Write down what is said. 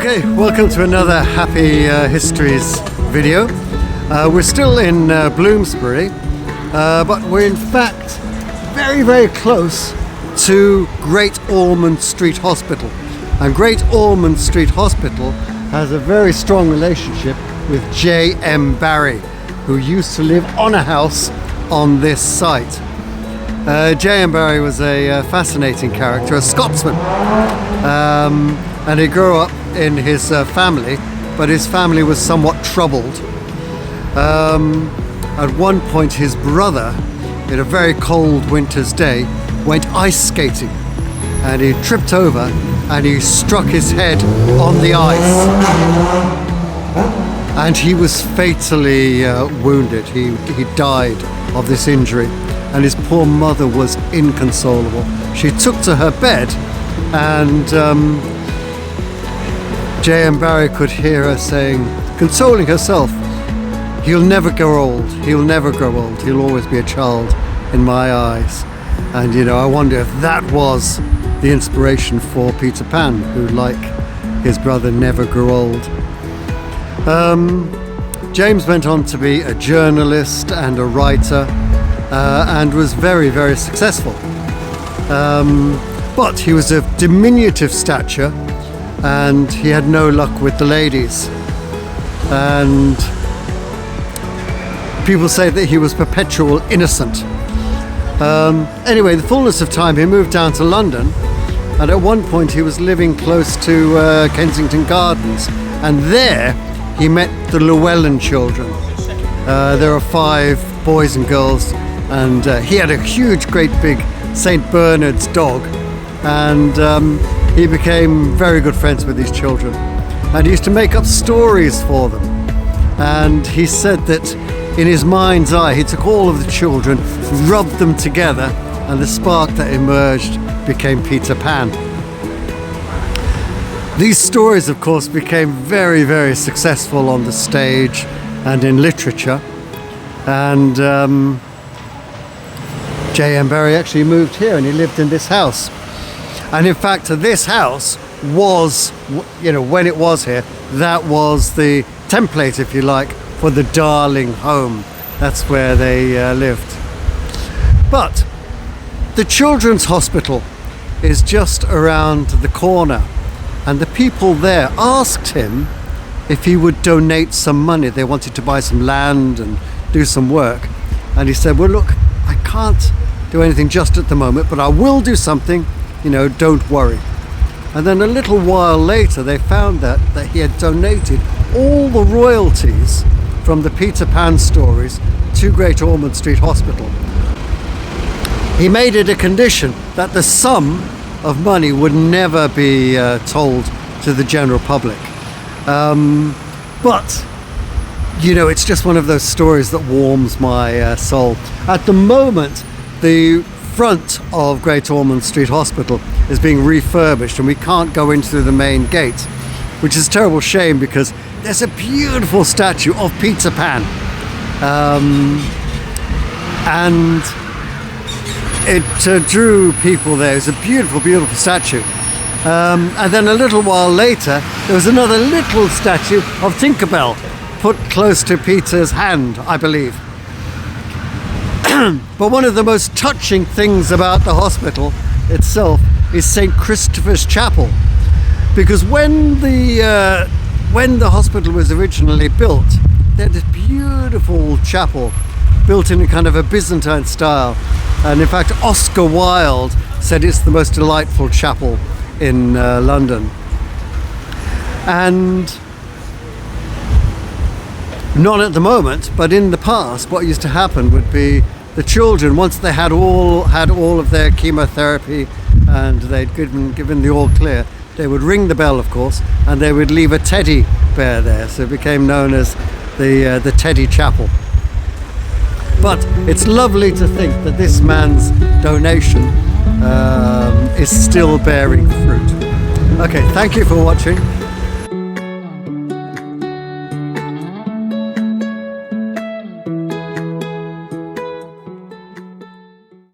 Okay, welcome to another Happy Histories video. We're still in Bloomsbury, but we're in fact very, very close to Great Ormond Street Hospital. And Great Ormond Street Hospital has a very strong relationship with m.barrie, who used to live on a house on this site. m.barrie was a fascinating character, a Scotsman, and he grew up in his family, but his family was somewhat troubled. At one point his brother, in a very cold winter's day, went ice skating and he tripped over and he struck his head on the ice and he was fatally wounded. He died of this injury and his poor mother was inconsolable. She took to her bed and m.barrie could hear her saying, consoling herself, "He'll never grow old, he'll never grow old, he'll always be a child in my eyes." And you know, I wonder if that was the inspiration for Peter Pan, who, like his brother, never grew old. James went on to be a journalist and a writer, and was very, very successful. But he was of diminutive stature, and he had no luck with the ladies. And people say that he was perpetual innocent. Anyway, the fullness of time, he moved down to London, and at one point he was living close to Kensington Gardens, and there he met the Llewellyn children. There are 5 boys and girls, and he had a huge, great big St. Bernard's dog, and he became very good friends with these children, and he used to make up stories for them. And he said that in his mind's eye he took all of the children, rubbed them together, and the spark that emerged became Peter Pan. These stories, of course, became very, very successful on the stage and in literature, and m.barrie actually moved here and he lived in this house. And in fact, this house was, you know, when it was here, that was the template, if you like, for the Darling home. That's where they lived. But the Children's Hospital is just around the corner, and the people there asked him if he would donate some money. They wanted to buy some land and do some work. And he said, well, look, I can't do anything just at the moment, but I will do something. You know, don't worry. And then a little while later, they found that he had donated all the royalties from the Peter Pan stories to Great Ormond Street Hospital. He made it a condition that the sum of money would never be told to the general public. But, you know, it's just one of those stories that warms my soul. At the moment, the front of Great Ormond Street Hospital is being refurbished and we can't go in through the main gate, which is a terrible shame because there's a beautiful statue of Peter Pan, and it drew people there. It's a beautiful, beautiful statue. And then a little while later there was another little statue of Tinkerbell put close to Peter's hand, I believe. But one of the most touching things about the hospital itself is St. Christopher's Chapel, because when the hospital was originally built, they had this beautiful chapel built in a kind of a Byzantine style, and in fact Oscar Wilde said it's the most delightful chapel in London. And not at the moment, but in the past, what used to happen would be the children, once they had all of their chemotherapy and they'd given the all clear, they would ring the bell, of course, and they would leave a teddy bear there. So it became known as the Teddy Chapel. But it's lovely to think that this man's donation is still bearing fruit. Okay, thank you for watching.